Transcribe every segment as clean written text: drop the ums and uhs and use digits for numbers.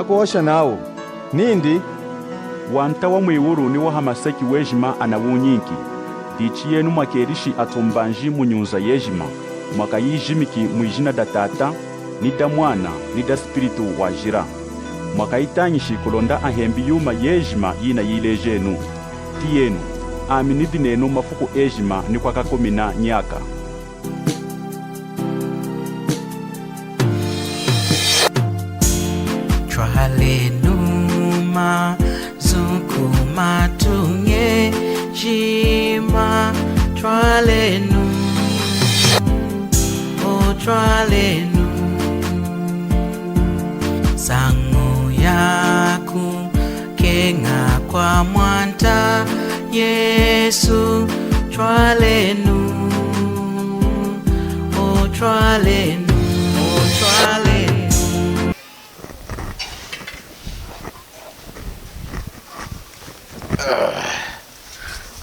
hakuosha nawo nindi wanta wa mwiwuru ni wa hamasaki wejima anawunyinki dichi yenu mwakerishi atombanji munyunza yejima mwaka yijimiki mwijina da tata ni da mwana ni da spiritu wajira mwaka itanyishi kulonda ahembi yuma yejima yina yilejenu ti yenu aminidi nenu mafuku ejima ni kwa kakomina nyaka. Twalenuma zukuma tunge jima twalenu o twalenu sangu yaku kenga kwa mwanta Yesu twalenu o twalenu o twalenu.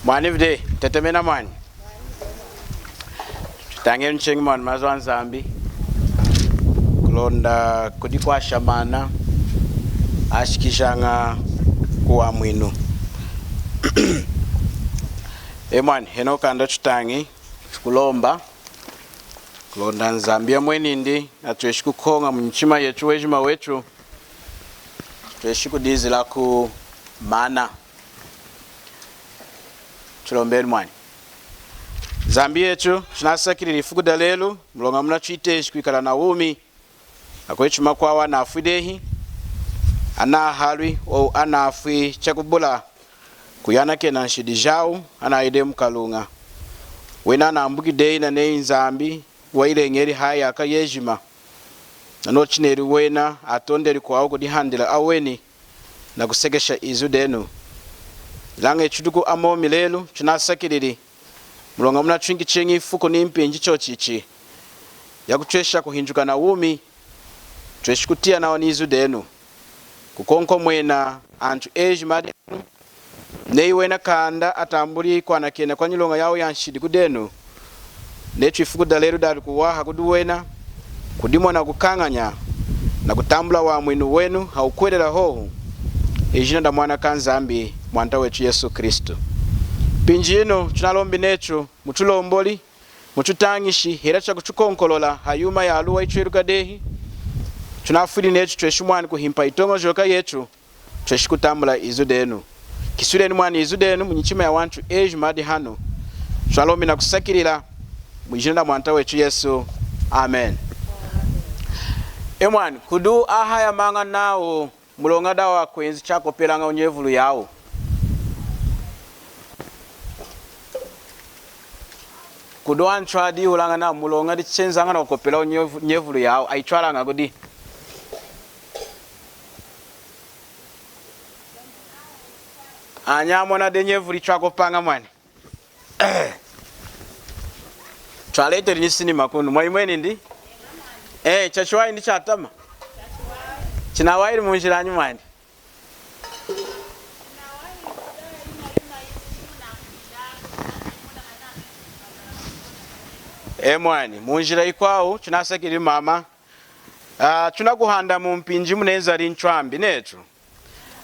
Mwani vide, tetemena mwani. Tutange mchengi mwani mazwan zambi. Kulonda kudikwa shamana. Ashikishanga kuwa mwinu. Mwani, heno kanda tutangi. Kulomba. Kulonda nzambia mwenindi. Atueshiku konga mnchima yetu wejima wetu. Tueshiku dizi laku mana. Tulombeni mwani. Zambi yetu, tunasakiri ifuku dalelu, mlonga muna chuite ishikuikala na umi, akwechu makwawa na afuidehi, ana halwi o ana afui chakubula, kuyana kena nshidijau, ana ide mkalunga. Wena na ambuki dei na nei nzambi, wa ile ngeri haya aka yejima. Nano chineri wena, atonderi kwa auko dihandila aweni, na kusekesha izu denu. Lange chuduku amo milelu, tunasakiriri. Mulonga muna chungi chengi fuko nimpi njicho chichi. Ya kuchesha kuhinjuka na umi, tueshikutia na wanizu denu. Kukonko mwena antu eji madi denu. Nei wena kanda atamburi kwa nakena kwa nyilonga yao ya nshidi kudenu. Netu ifuku daleru dali kuwaha kuduwena. Kudimwa na kukanganya. Na kutambula wa mwinu wenu haukwede la hohu. Ejina da mwana kanzambi mwanta wetu Yesu Kristo. Pinjino tunalombi netu mutulomboli mututangishi heracha kuchukonkolola hayuma ya aluwa ichweruka dehi. Tunafuli netu tueshumwani kuhimpa itongo joka yetu tueshikutambula izu denu. Kisudenu mwani izu denu mnyichima ya wantu eju madi hano. Tunalombi na kusakirila mwijina da mwanta wetu Yesu. Amen. Mwani kudu aha ya manga nao mulonga dawa kwenzi chako pelanga unyevulu yao. Kudoan chwadi ulanga na mulonga di chenzanga na ukopela unyevulu yao. Aichwala nga kudi. Anyamo na de nyevulu chako panga mwani. Chwalete rinisini makundu. Mwaimweni ndi? Chachua indi chatama. Chinawairi munjiranyu mwani. Mwani, munjira ikwao, tunasakiri mama. Tunakuhanda mumpinji munenza rinchwambi netu.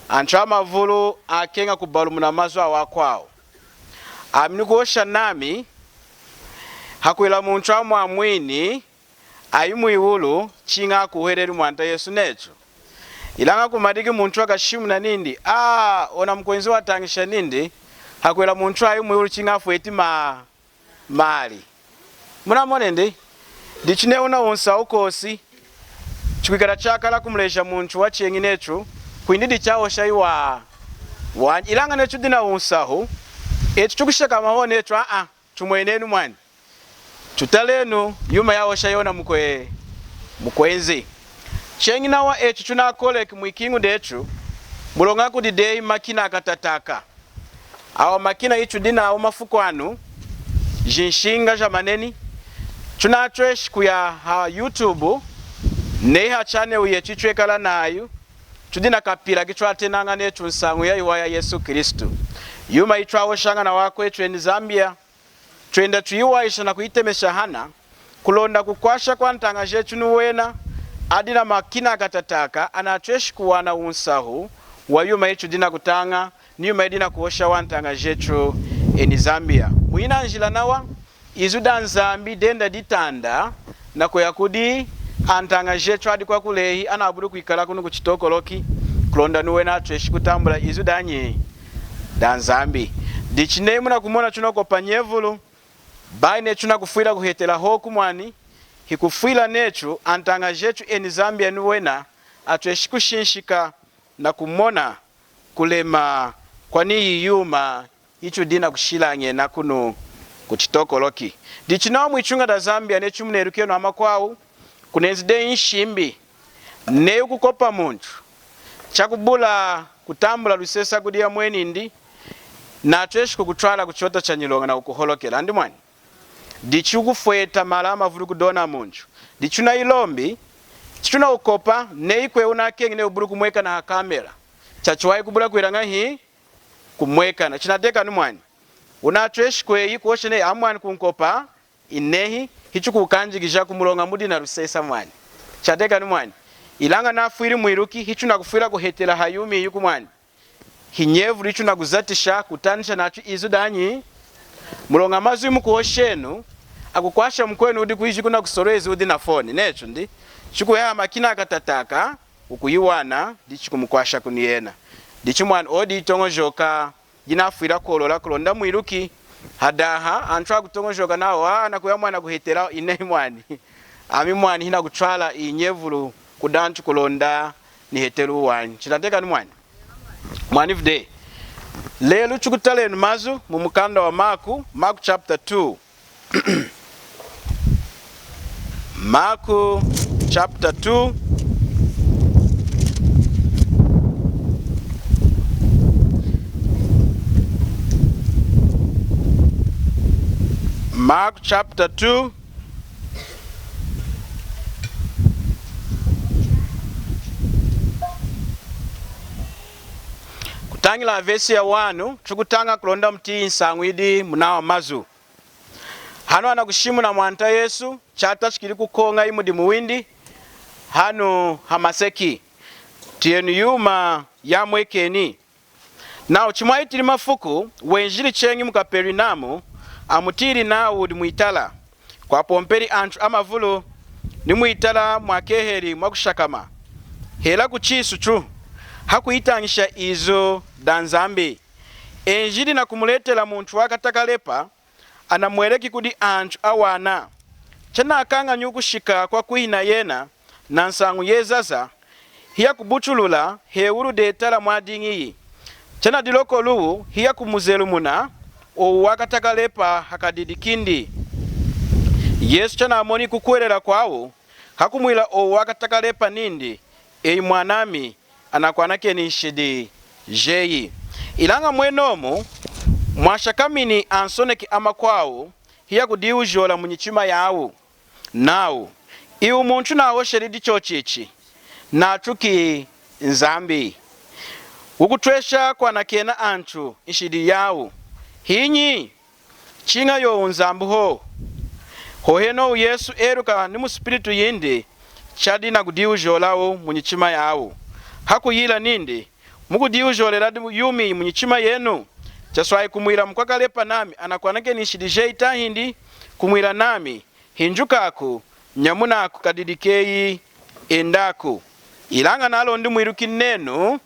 Anchama vulu akenga kubalu munamazwa wakwao. Aminikuosha nami, hakuila munchwamu wa mwini, ayumu iwulu, chinga kuhereri mwanta Yesu netu. Ilanga kumadigi munchwa kashimu na nindi. Ona mkwenzi watangisha nindi. Hakuila munchwa ayumu iwulu chinga fueti mali. Muna monende, dichine una unsa ukosi, chukikara chakala kumlesha munchu wa chengi netu, kuindidi chao shai ilanga netu dina unsahu, chukishaka maho netu, chumwenenu mwani. Chutalenu, yuma yao shai ona mkwenzi. Chengi na wa chunakole kumuikingu detu, mulonga kudidei makina akatataka. Awa makina ichu dina awa mafukwanu, jinshinga jamaneni, tunatwesh kuya YouTube neha channel yetu chwekala nayo tudina kapira kichwa tenanga netu nsangu ya iwaya Yesu Kristo yuma itwawo shanga na wako etweni Zambia twenda tuyiwaisha na kuitemesha hana kulonda kukwasha kwa ntanga jetu nuwena adina makina katataka anatweshi kuwana unsahu wayuma ichu dina kutanga niyuma idina kuosha wantanga jecho eni Zambia muina njila nawa izuda nzambi denda ditanda na kuyakudi antanga jecho adi kwa kulehi anaburu kuikala kunu kuchitokoloki kulonda nuwe na atweshi kutambula izuda nye danzambi dichinemu na kumona chunoko panyevulu baine chuna kufuila kuhetela hoku mwani hikufuila nechu antanga jechu eni Zambia nuwena atweshi kushinshika na kumona kulema kwani yiyuma ichu dina kushilanye na kunu kuchitokoloki dichinawa mwichunga da Zambia nechu mnerukio na amakwau kunezide inshimbi neyu kukopa muntu chakubula kutambula lusesa kudia mwenindi na atweshi kukutwala kuchota chanyilonga na ukuholokela andi mwani dichu kufueta malama vulu kudona munchu dichuna ilombi chichuna ukopa neikwe unakengi ne uburu kumweka na kamera chachuwai kubula kuiranga hii kumweka na chinateka ni mwani unatweshi kweyi kuoshe ne amwani kunkopa inehi hichu kukanjikisha kumulonga mudi na lusesa mwani chateka ni mwani ilanga na fuiri mwiruki hichu na kufuira kuhetela hayumi yuku mwani hinyevu richu na kuzatisha kutanisha nachu izu danyi mulonga mazu imu kuoshenu akukwasha mkwenu udi kuishi kuna kusorezi udi na foni necho ndi chuku ya makina akatataka ukuyiwana di chuku mkwasha kuniena di chumwan odi itongo joka jina fuira kolola kulonda mwiruki hadaha antwa kutongo joka nao na kuya mwana kuhetela inehi mwani ami mwani hina kutwala inyevulu kudanchu kulonda ni hetelu wani chinateka ni mwani mwani vde lelu chukutale mazu mumukanda wa Marku chapter 2 Marku chapter 2 Mark chapter 2 kutangila vesi ya 1 chukutanga kulonda mti nsangwidi munawa mazu hano anakushimu na mwanta Yesu chata chikili kukonga imudi muwindi hano hamaseki tienu yuma ya mwekeni na uchimwaitili mafuku wenjili chengi mukaperinamo amutiri na udi muitala kwa pomperi antru amavulu ni muitala mwakeheri mwakushakama hela kuchisu chu hakuitangisha izo danzambi enjili na kumuletela muntu wakatakalepa anamweleki kudi antru awana chana akanga nyukushika kwa kuhina yena na nsangu yezaza hiya kubuchulula heuru detala mwadingi chana diloko luwu hiya kumuzelu muna o wakatakalepa hakadidikindi Yesu chana amoni kukuelela kwawo hakumwila o wakatakalepa nindi eyi mwanami anakwanake ni shidi jeyi ilanga mwenomu mwashakamini ansoneki amakwawo hiya kudiujola munyichima yawo nawo iwu muntu nawo sheridi chochichi natuki nzambi ukutwesha kwanakena anthu ishidi yawo hinyi chinga yo nzambu hoheno Yesu eruka ni muspiritu yindi chadi na kudiujolawo munyichima yawo hakuyila nindi mukudiujolera yumi munyichima yenu chaswai kumwira mkwakalepa nami anakwanake nishidi jeita hindi kumwira nami hinjukaku nyamunaku kadidikeyi endaku ilanga nalo ndi mwiruki nenu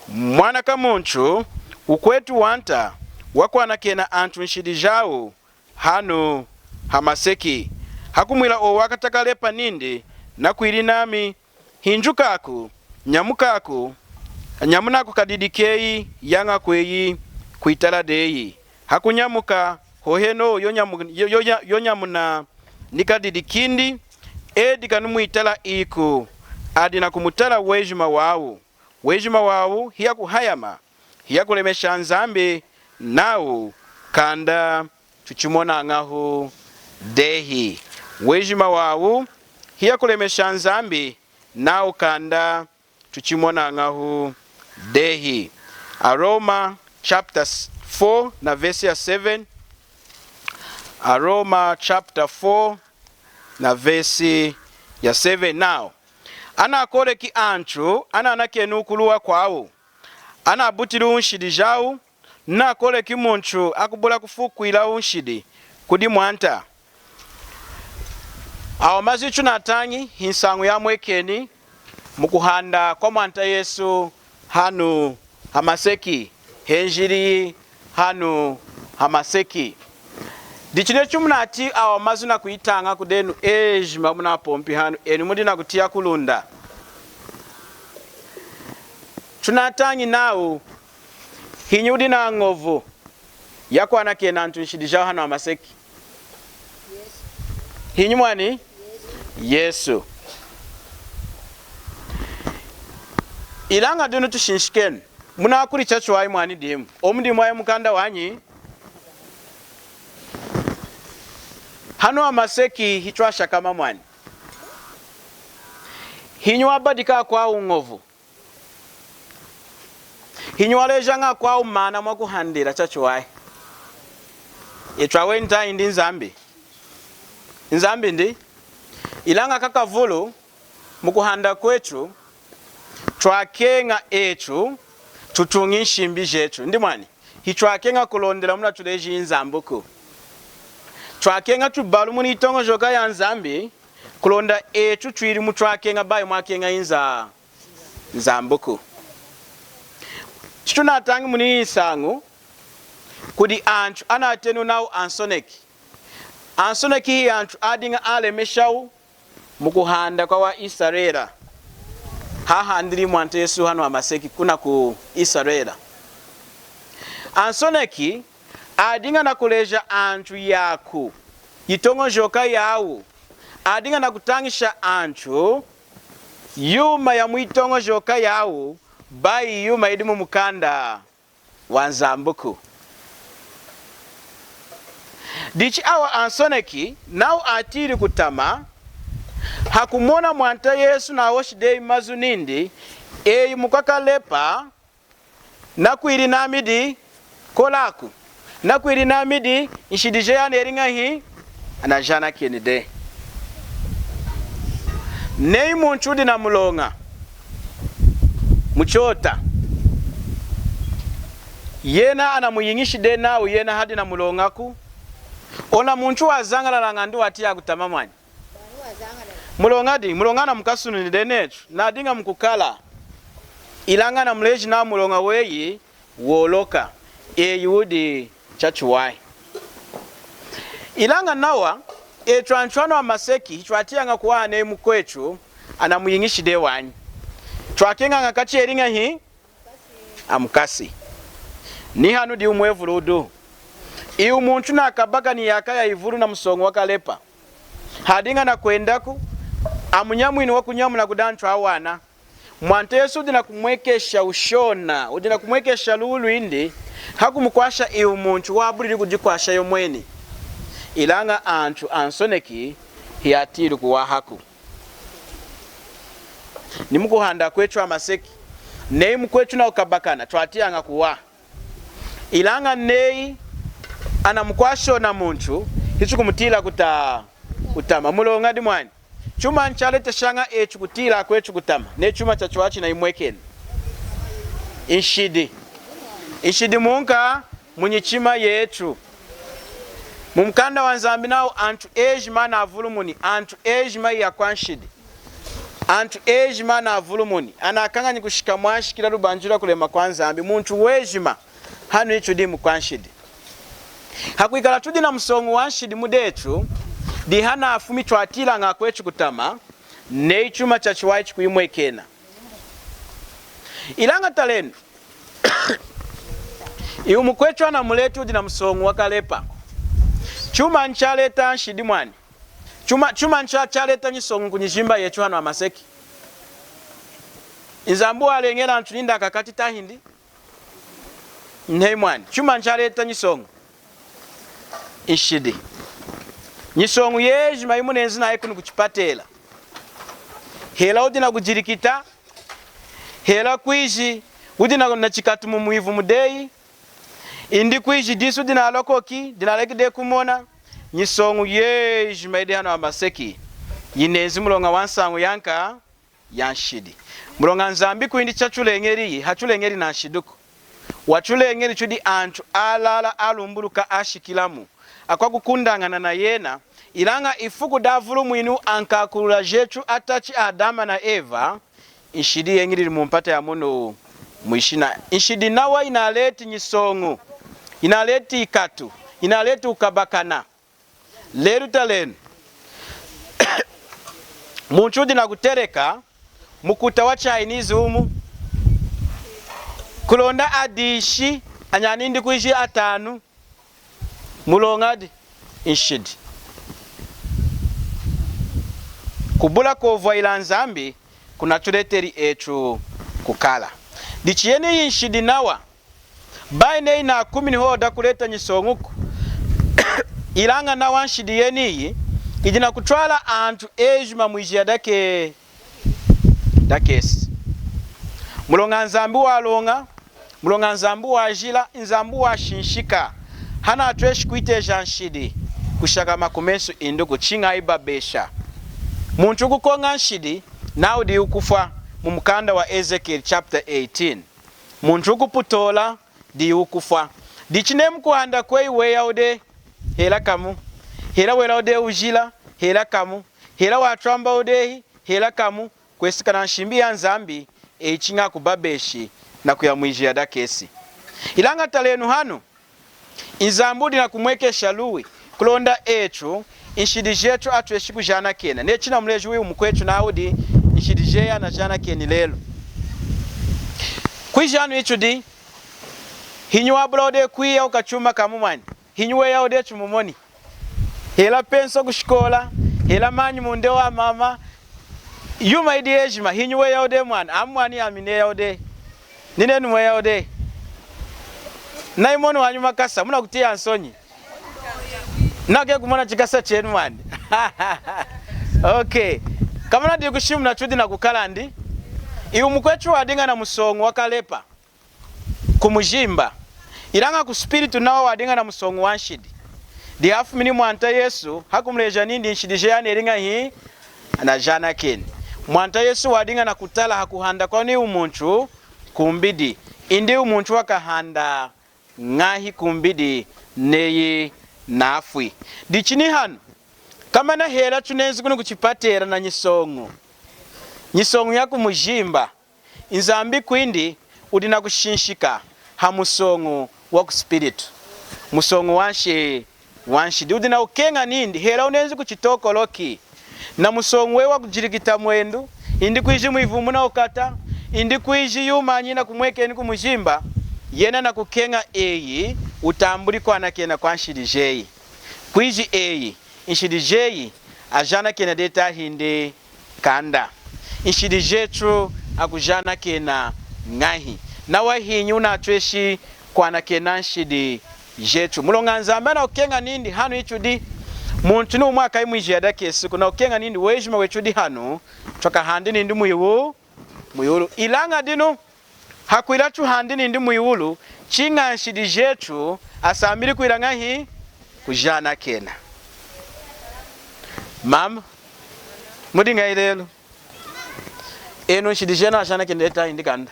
mwana kamunchu ukwetu wanta wakwanakena anthu nshidi jawo hano hamaseki hakumwira o wakatakalepa nindi nakwiri nami hinjukaku nyamukaku nyamunaku kadidikeyi yanga kweyi kuitala deyi hakunyamuka hoheno yonyamuna nikadidikindi edika numuitala iku adina kumutala wejima wawu hiya kuhayama hiya kulemesha nzambi nawu kanda chuchimona ngahu dehi wejima wawu hiya kulemesha nzambi nawu kanda chuchimona ngahu dehi Aroma chapter 4 na verse ya 7 Aroma chapter 4 na verse ya 7 now ana kole ki anchu ana nakenu kuluwa kwawo ana butili unshidi jau na kole ki munchu akubula kufukwila unshidi kudi mwanta awo mazichu natanyi hinsangu ya mwekeni mukuhanda kwa mwanta Yesu hanu hamaseki henjiri hanu hamaseki dichine chumunati awo mazuna kuitanga kudenu ejima muna pompi hanu enu mudina kutia kulunda chunatanyi nao hinyudi na ngovu yako anake nantu nshidijao hanu hamaseki hinyumwani Yesu ilanga dunu tushinshikeni muna kuri chachu wae mwani dimu omudimu wae mukanda wanyi hanu hamaseki hichwa shakama mwani hinywa badika kwa ungovu hinywa lejanga kwa umana mwaku handira chachu wae itwa wenta indi nzambi ndi ilanga kakavulu mukuhanda kwetu twakenga echu tutungi nshimbi jetu ndi mwani hitwakenga kulondela muna tuleji nzambuku twakenga tubalu muni itongo joka ya nzambi kulonda echu twiri mutwakenga bayi mwakenga nzambuku tunatangi muni isangu kudi anchu anatenu nao ansoneki hii anchu adinga ale meshau mukuhanda kwa wa Israela haha ndiri mwante Yesu hanu hamaseki kuna ku Israela ansoneki adinga na kuleja anchu yaku itongo joka yawu adinga na kutangisha anchu yuma ya muitongo joka yawu bayi yuma idimu mukanda wanzambuku dichi awa ansoneki nao atiri kutama hakumona mwanta Yesu na woshidei mazunindi eyi mukakalepa nakwiri namidi kolaku nakwiri namidi nshidije yaneringa hi anajana kenide nei munchudi na mulonga muchota yena ana muyingishide nawo yena hadi na mulongaku ona munchu wazangala langandu watia kutama mwani mulongana mukasunu ni denechu na dinga mkukala ilanga na mleji na mulonga weyi woloka eyudi chachuwai ilanga nawa etwanchwano wa maseki chwatia nga kuwane mkwechu ana muyingishide wanyi chwakenga nga kachi eringa hi amkasi ni hanu di umwevuludu iu muntu na kabaka ni yakaya ivuru na msongo wakalepa hadinga na kwendaku amunyamwini wakunyamu na kudanchwa awana mwante Yesu udina kumwekesha ushona udina kumwekesha lulu indi hakumukwasha iu muntu wabulili kujikwasha yomweni ilanga anchu ansoneki hiatiru kuwahaku ni mukuhanda kwechu amaseki nei mkwechu na ukabakana tuatia nga kuwa ilanga nei ana mkwasho na muntu hichu kumutila kutama mulonga di mwani chuma nchalete shanga echu kutila kwechu kutama ne chuma chachuachi na imwekeni inshidi munka munyichima yetu mumkanda wanzambi nao antu ejima na avulumuni antu ejima ya kwanshidi antu ejima na avulumuni anakanga nikushika mwashikila rubanjura kulema kwanzambi muntu wejima hanu ichu dimu kwanshidi hakuikala tudi na msongo wanshidi mudetu di hana afumi twatila nga kwechu kutama ne chuma chachuwai chikuimwekena ilanga talenu iu mkwechu ana muletu di na msongo wakalepa chuma nchaleta nshidi mwani chuma nchaleta nyisongo kunyishimba yechu hano amaseki inzambu alengela ntuninda kakati tahindi nhei mwani chuma nchaleta nyisongo inshidi nyisongo yejima imunenzi naye kunu kuchipatela hela udina kujirikita hela kuishi udina na chikatu mumuivu mudei indi kuishi disu dina alokoki dina lekide kumona nyisongo yejima ide hano amaseki yinenzi mulonga wansangu yanka ya nshidi. Mulonga nzambi kuindi chachulengeri hachulengeri na nshiduko. Wachulengeri chudi antu alala alumbuluka ashikilamu. Akwa kukundangana na yena ilanga ifuku davulu mwinu ankakulula jechu atachi Adama na Eva. Nshidi yengiri mumpata ya mono mwishina. Nshidi nawa inaleti nyisongu, inaleti ikatu, inaleti ukabakana. Leru talenu munchudi na kutereka mukuta wa Chinese umu kulonda adishi anyanindi kuishi atanu mulongadi inshidi kubula kovwa ila nzambi kuna chuleteri echu kukala dichieni inshidi nawa baine ina 10 hoda kuleta nyisonguku ilanga na wanshidi yeni ijina kutwala antu ejuma mwijia dakesi mulonga nzambi walonga mulonga nzambi wajila nzambi washinshika hana atweshi kuite janshidi kushaka makumesu induku chinga ibabesha muntu kukonga nshidi nao di ukufa mumkanda wa Ezekiel chapter 18 muntu kuputola di ukufa dichine mkuhanda kwei weyaude hela kamu hela welaude ujila hela kamu hela watramba udehi hela kamu kwesika na nshimbi ya nzambi echinga kubabeshi na kuyamwijia dakesi ilanga talenu hanu inzambudi na kumweke shaluwi kulonda echu inshidijetu atueshi kujana kena nechina mleju wi umkwechu na audi inshidijeya na jana keni lelo kwijanu ichu di hinyu ablode kuya ukachuma kamumani hinyu weya ode chumumoni hela penso kushikola hela manyi munde wa mama yuma idi ejima hinyu weya ode mwana amwani amine ya ode ninenu weya ode na imono wanyuma kasa muna kutia ansonyi nake kumona chikasa chenu mani okay kama nadi kushimu na chudi na kukalandi iu mkwechu wadinga na musongu wakalepa kumujimba ilanga kuspiritu nao wadinga na musongu wanshidi di hafu mini mwanta Yesu hakumleja nindi nshidije yani eringa hii anajana keni mwanta Yesu wadinga na kutala hakuhanda kwa ni umuntu kumbidi indi umuntu wakahanda ngahi kumbidi neyi nafwi dichini hanu kama na hela tunenzi kunu kuchipatera na nyisongu yaku mujimba inzambi kwindi udina kushinshika hamusongu waku spiritu musongu wanshi udina ukenga nindi hela unenzi kuchitoko loki na musongu wewa kujirikita mwendu indi kuiji muivumu na ukata indi kuiji yuma nyina kumweke ni kumujimba yena na kukenga eyi utambuli kwa na kena kwa nshidijeyi kuiji eyi nshidijeyi ajana kena deta hindi kanda nshidijetu akujana kena ngahi na wahinyi unatweshi kwa na kena nshidi jetu mulonga nzamba na ukenga nindi hanu ichudi muntu ni umwaka imwijia dakesi kuna ukenga nindi wejima wechudi hanu toka handi nindi muyulu ilanga dinu hakuilatu handi nindi muyulu chinga nshidi jetu asamiri kuilanga hii kujana kena mama mudinga ilelo eno nshidi jena ajana kena deta hindi kanda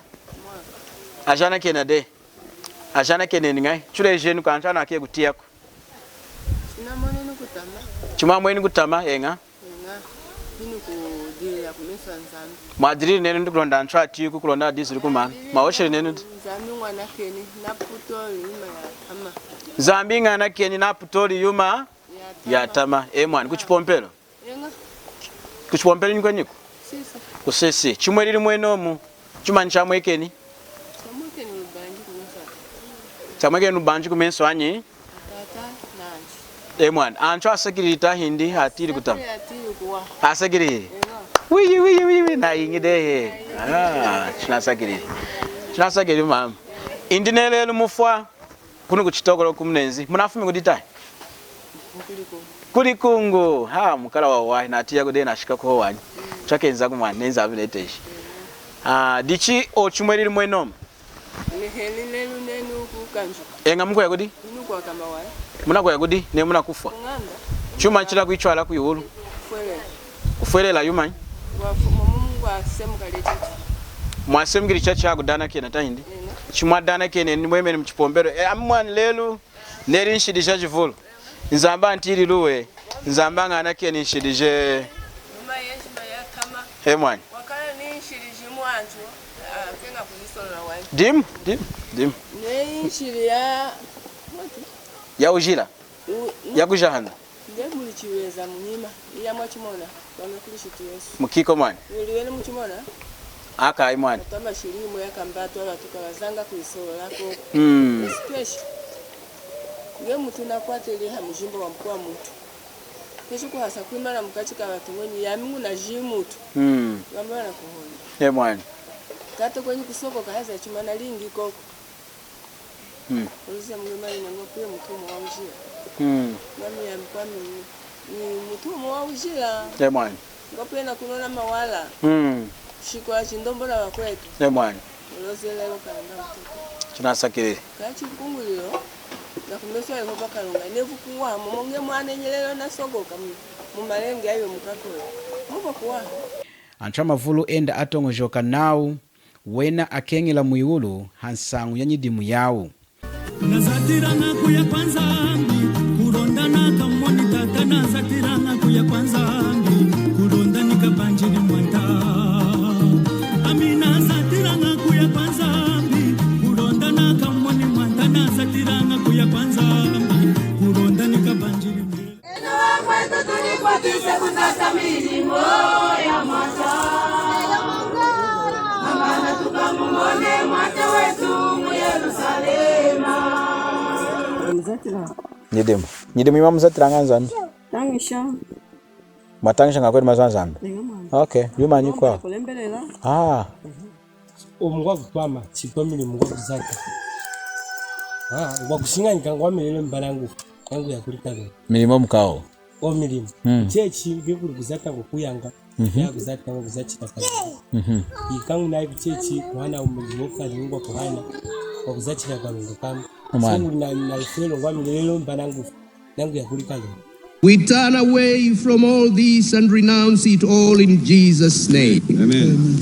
ajana kena de ajana kena ningai chule jenu kwa antana akie kutiako chuma mweni kutama yenga binu kudiri ya kumesa nzambi madiri nenu ndikulonda antwa tiku kulonda disiri kuma maoshe nenu nzambi ngwana keni na putoli yuma ya tama zambi ngana keni na putoli yuma ya tama mwana kuchipompelo yenga kuchipompelo nyiko nyiko sisa kusisi chimwe lili mwenomu chuma nchamwe keni samukeni ubanji kumesa chamwe keni ubanji kumenso anyi tata nansi mwana antwa asakirita hindi hatiri kutama hatiri kuwa asakiri yenga wi na ingide chinasakiri mama indinelelo mufwa kuno kuchitokolo kumnenzi munafumi kuditai kuli kungu mukala wawahi natiya kude nashika ko wanyi chakenza kumwana nenza abineteshi dichi ochumweriri mwenomu lehelilelu nenu kukanju enga mukwa yakudi inu kwa kama waya muna kwa yakudi ne muna kufa nganda chuma chila kuichwala kuyulu fwele kufelela yumanyi wa mumungu kwa semu kalete. Mwasemgiri chacha kudana kene taindi. Chimwa dana kene ni mweme ni mchipombero. Amwani lelu neri nshidisha chivulu. Nzamba ntiri luwe. Nzamba ngana kene nshidije. Mama yeshima ya kama. Mwani. Wakala ni nshidije mwanzo. Kenga kuzisola wani. Dim. Ne nshiri ya. Ya ujila. Ya kujahana. Ndiye mulichiweza munyima. Iya mwachimona. Wamekulishitu Yesu. Mukiko mwani. Uliwele muchimona. Aka imwani. Kama shirimu ya kambatu wala tukawazanga kuisola lako. Special. Nge mtu nakwatele hamujimbo wa mkuu wa mtu. Kesho kuhasa kuimana mkachika watungweni ya Mungu na jimutu. Wambana kuhoni. Mwani. Kato kwenye kusoko kahaza chumana lingi koko. Ulizia mgemani na ngopuye mtumu wa ujila. Mami ya mkwami ni mtumu wa ujila. Mwani. Ngopuye na kunona mawala. Shikwa chindombo na wakwetu. Mwani. Ulozi leo kaenda mtuku. Tunasakiri. Kachi kungulilo. Na kumeswa Yehova kalunga. Nevu kuwa mumonge mwane nyelelo na sogoka mumalenge ayo mukakolo. Muko kuwa. Antramavulu enda atongojoka nau wena akengela muiulu hansangu ya nyidimu yau. Nazatiranga kuya kwanza kurondana kamoni tata nazatiranga kuya kwanza kurondani kabanjini mwanta amina zatiranga kuya kwanza kurondana kamoni mwanta nazatiranga kuya kwanza kurondani kabanjini mwanta kwetu tulikwatise kutata milimo ya mwanta amana tukamumone mwanta wetu mu Yerusalema. Nyidimu ima mzatira nganzani? Tangisha. Matangisha ngakweli mazanzambi? Okay, yuma nyikwa. Omugwa kupama chipamili mugwa kuzaka. Wakushinga nikangwa milele mbalangu yangu ya kulikalo. Milimo mkao. Milimo. Chechi bikuri kuzaka kukuyanga. Ya kuzaka ngo kuzachika kazi. Ikangu na chechi kuhana umulimo kali ngwa kuhana. Wakuzachika kalungu kama. We turn away from all this and renounce it all in Jesus' name. Amen.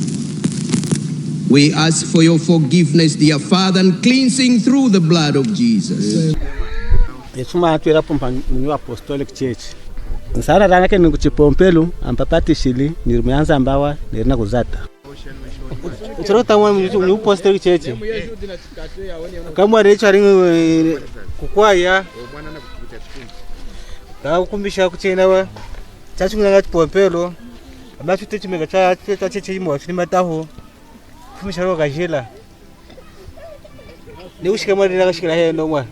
We ask for your forgiveness, dear Father, and cleansing through the blood of Jesus. Yesuma atuera pompa munyo apostolic church. Nsara ranga ke nikuchipompelu ampapati shili nirumeanza ambawa nirina kuzata. Uchorota mwa munyo apostolic church. Kama recho aringu kukwaya. Kumbisha kuchena wa. Chachu nganga chipompelu. Abachu techimega cha cheche imo chini taho. Kumbisha roga jela. Ni ushika mwa rina kashikira he ndo mwa.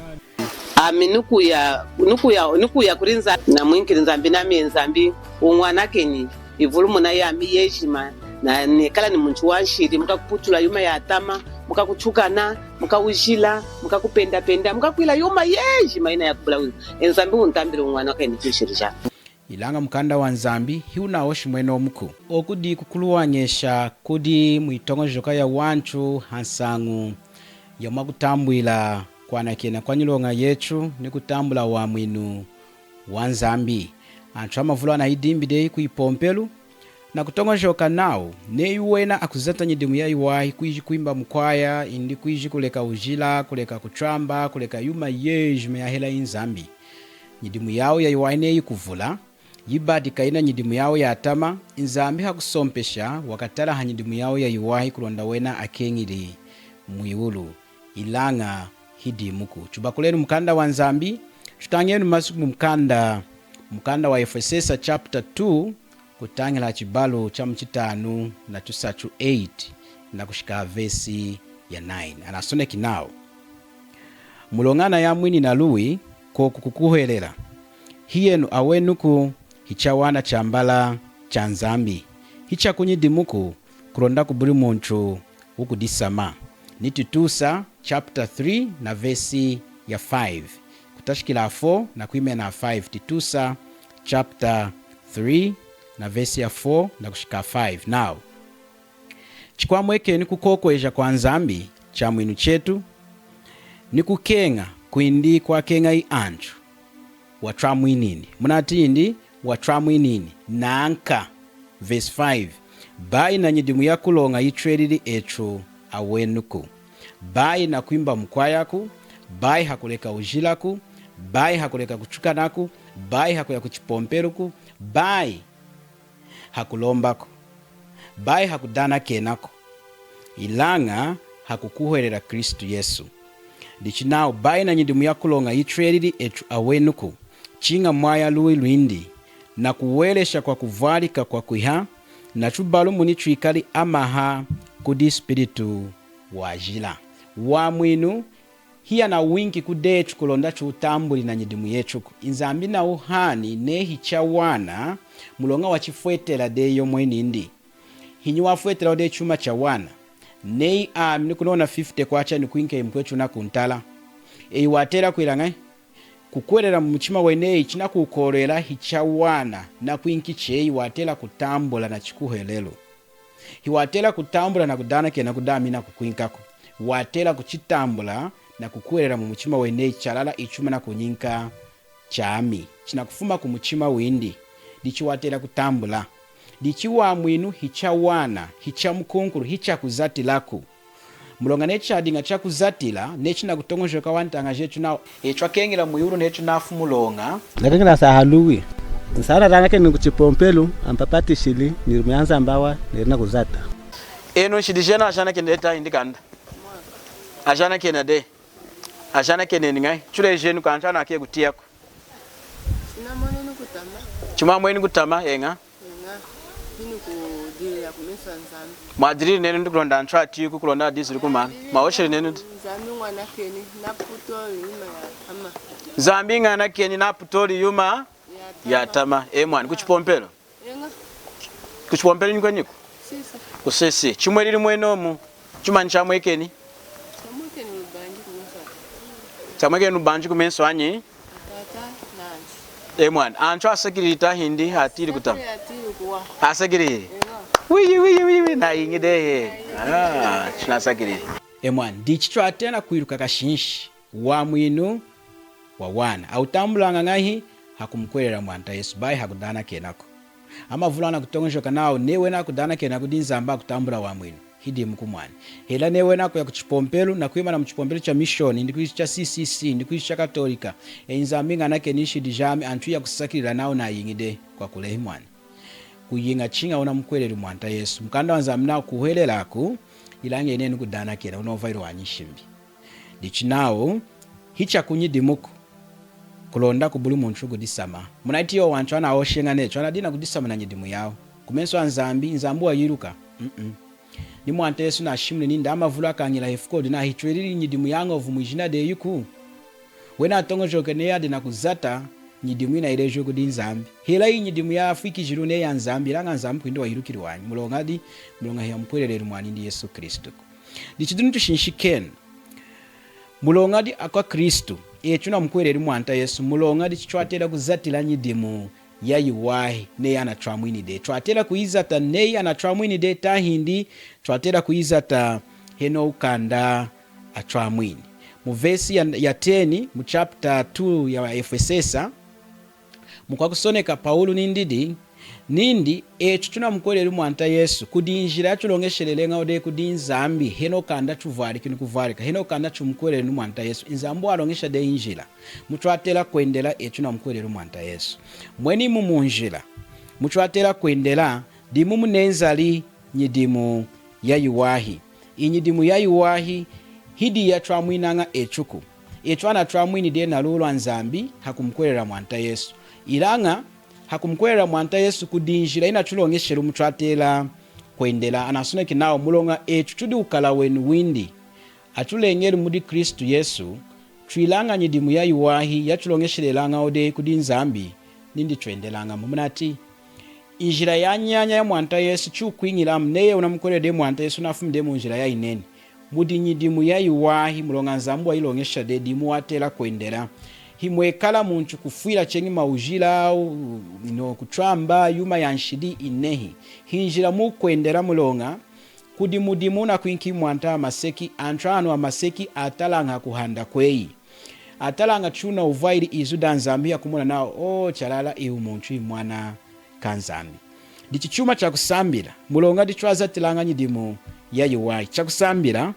Nukuya kurinza na mwinkirinza mbinami enzambi umwana kenyi ivulumu na yami yeshima na nekala ni muntu wanshiri mukakuputula yuma ya atama mukakuchukana mukawujila mukakupenda mukakwila yuma yeshima ina yakubula enzambi untambira umwana kenyi kishirija ilanga mkanda wa nzambi hiuna oshi mweno muku okudi kukuluwanyesha kudi mwitongojoka ya wanchu hansangu ya mwakutambwila kwana kena kwanyilonga yechu ni kutambula wa mwinu wa nzambi antramavulu na idimbide kuipompelu na kutongojoka nao ne yuwena akuzata nyidimu ya iwahi kuiji kuimba mkwaya indi kuiji kuleka ujila kuleka kutramba kuleka yuma yejme ya hela inzambi nyidimu yao ya iwahi ne yikuvula yibadika ina nyidimu yao ya atama inzambi hakusompesha wakatala ha nyidimu yao ya iwahi kulonda wena akengiri muiulu ilanga hidi muku chubakulenu mkanda wa nzambi tutangenu masuku mkanda wa Efesesa chapter 2 kutangela chibalo cha mchitanu na tusachu 8 na kushika vesi ya 9 anasone kinao mulongana ya mwini na lui ko kukukuhelela hiyenu awenuku hichawana chambala cha nzambi hicha kunyidimuku kulonda kubuli muntu ukudisama nitutusa chapter 3 na vesi ya 5 kutashikila 4 na kuime na 5 titusa chapter 3 na vesi ya 4 na kushika 5 now chikwamweke ni kukokweja kwa nzambi cha mwinu chetu ni kukenga kuindi kwa kenga i anchu watramwinini munatindi watramwinini nanka verse 5 bai na nyidimu ya kulonga yitweriri echo awenuku, bai na kuimba mkwayaku, bai hakuleka ujilaku, bai hakuleka kuchukanaku, bai hakuya kuchipomperuku, bai hakulombako, bai hakudana kenako, ilanga hakukuhwerera Kristu Yesu. Dichinao bai na nyidimu ya kulonga yitweriri echo awenuku, chinga mwaya lui lwindi, na kuwelesha kwa kuvalika kwa kuiha, na chubalu muni chuikali amaha kudi spiritu wajila. Wa mwinu, hiya na winki kudechu kulonda chutambuli na nyidimu yechuku. Inzambi na uhani nehi chawana, mulonga wachifuetela deyo mwenindi. Hinyi wafuetela ode chuma chawana. Nei nukunona 50 kwacha nukuinke imkwechu na kuntala. Watera kuilangai? Kukwerera mumuchima wenei china kukorera hichawana na kuinki chei watela kutambula na chikuhelelo. Hiwatela kutambula na kudana ke na kudamina kukuinkako. Watela kuchitambula na kukwerera mumuchima wenei chalala ichuma na kunyinka chami. China kufuma kumuchima windi. Dichi watela kutambula. Dichi wa mwinu hichawana, hichamukunkuru, hichakuzatilaku. Mulonga necha dinga chakuzatila, nechi na kutongojoka wantanga jechu nao. Echwa kengila muyuru nechu nafu mulonga. Lakini sa haluwi. Nsara ranake ni kuchipompelu, ampapati shili, nirumianza ambawa, nirina kuzata. Eno shidijena ashana kendeta indikanda. Ashana kenade. Ashana kenengai. Chule jenu kanchana ake kutiako. Sinamoni kutama. Chuma mweni kutama enga. Madrid nene ndikulonda antrati kukulonda disiri kumana. Maoshere nene Zambi ngwana keni na putori yuma ya tama. Zambi ngwana keni na putori yuma ya tama. Mwana kuchipompelo. Enga. Kuchipompelo ni kwenyiko? Sisi. Kusisi. Chimweriri mwenomu. Chuma nchamwe keni? Chamwe keni ubanji kumesa. Chamwe keni ubanji kumenso anyi? Tata nanji. Mwana ancho asakirita hindi hatiri kutama. Hatiri kuwa. Asakiri. Wi na ingide. Chinasakiri. Mwana dichicho atena kuiruka kashinshi wa mwinu wa wana. Autambulanga ngahi hakumkwerera mwanta Yesu bai hakudana kenako. Ama vulana kutongojoka nao newe na kudana kenako dinzamba kutambula wa mwinu. Hidi mkumwani. Hela newe nako ya kuchipompelu na kuima na mchipompelu cha mishoni, ndikuishi cha CCC, ndikuishi cha katolika. Inzambinga nake nishi dijami antu ya kusakirila nao na yingide kwa kulehi mwani. Kuyinga chinga una mkwereri mwanta Yesu. Mkanda wanzamina kuhele laku, ilange inenu kudana kena unovairu wanyishimbi. Dichinao, hicha kunyidimuku. Kulonda kubuli muntu kudisama. Munaitiyo wanchu wana oshenga necho, wana dina kudisama na nyidimu yao. Kumenso wanzambi, nzambu wa yiruka. Ni mwanta Yesu na shimle ninda ama vula kangila hefukodi na hichweriri nyidimu yango vumujina de yuku. Wena atongo joke ne yade na kuzata nyidimu ina ilejo kudi nzambi. Hela hii nyidimu ya afiki jirune ya nzambi, langa nzambi kuindi wa hirukiri wanyi. Mulonga hiya mpwerere mwani ndi Yesu Kristo. Dichidunu tushinshikeni. Mulongadi akwa Kristo. Chuna mkwereri mwanta Yesu. Mulongadi chichwatela kuzatila nyidimu ya yuwahi ne yana tramwini de. Chwatela kuizata ne yana tramwini de ta hindi. Chwatela kuizata heno ukanda atramwini. Muvesi ya 10 mu chapter 2 ya Efesesa mukwa kusoneka Paulo nindi chuna mkwereri mwanta Yesu kudinjira chulongeshelele ngaude kudinzambi heno kanda chuvari kinu kuvarika heno kanda chumkwereri mwanta Yesu inzambo alongesha de injila mutwatela kwendela chuna mkwereri mwanta Yesu mweni mumunjila mutwatela kwendela dimu munenzali nyidimu ya yuwahi inyidimu ya yuwahi hidi ya tramwinanga echuku echwana tramwini de na lulwa nzambi hakumkwerera mwanta Yesu ilanga hakumkwerera mwanta Yesu kudinjira ina chulongeshera mutwatela kwendela anasoneke nawo mulonga chudi ukala wenu windi atulengeri mudi Kristu Yesu twilanga nyidimu ya yuwahi ya chulongesherelanga ode kudinzambi nindi twendelanga mumunati injira ya nyanya ya mwanta Yesu chukwingila mneye unamkwerede mwanta Yesu nafumde mu njira ya ineni mudi nyidimu ya yuwahi mulonga nzambu wa ilongesha de dimu watela kwendela himwekala muntu kufuila chengi maujila kutramba yuma ya nshidi inehi hinjira mu kwendela mulonga kudimudimu na kuinki mwanta maseki antrano wa maseki atalanga kuhanda kwei atalanga chuna uvaili izuda nzambi ya kumuna nao chalala iu muntu mwana kanzambi ndichichuma chakusambira mulonga ndichwazatilanga nyidimu ya yuwai chakusambira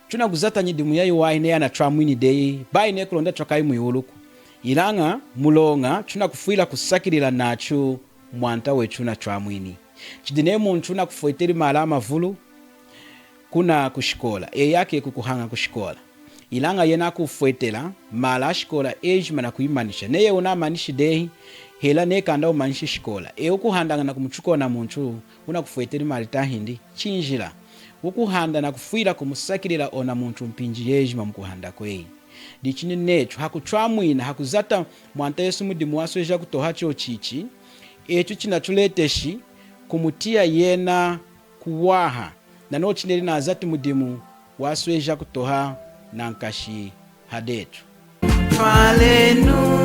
chuna kuzata nyidimu ya yuwai ne yana tramwini dei bai ne kulonda chokai muyuluku ilanga mulonga chuna kufuila kusakirila nachu mwanta wechuna tramwini chidine muntu na kufuitiri mala mavulu kuna kushikola yake kukuhanga kushikola ilanga yena kufuitela mala shikola ejima na kuimanisha neye unamanishi dehi hela nekanda umanishi shikola ukuhandanga na kumuchuko na muntu una kufuitiri mali tahindi chinjila ukuhanda na kufuira kumusakirila ona muntu mpinji ejima mkuhanda kwei dichini necho hakutramwina hakuzata mwanta Yesu mudimu wasweja kutoha cho chichi echo chinachuleteshi kumutia yena kuwaha na no chineli na azati mudimu wasweja kutoha na nkashi hadetu twalenu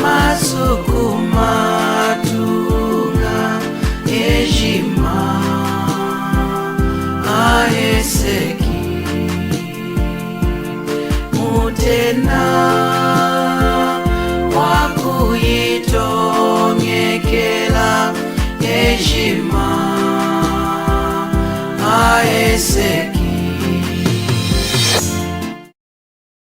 masuku matunga ejima aeseki mutena wakuyitongekela ejima aeseki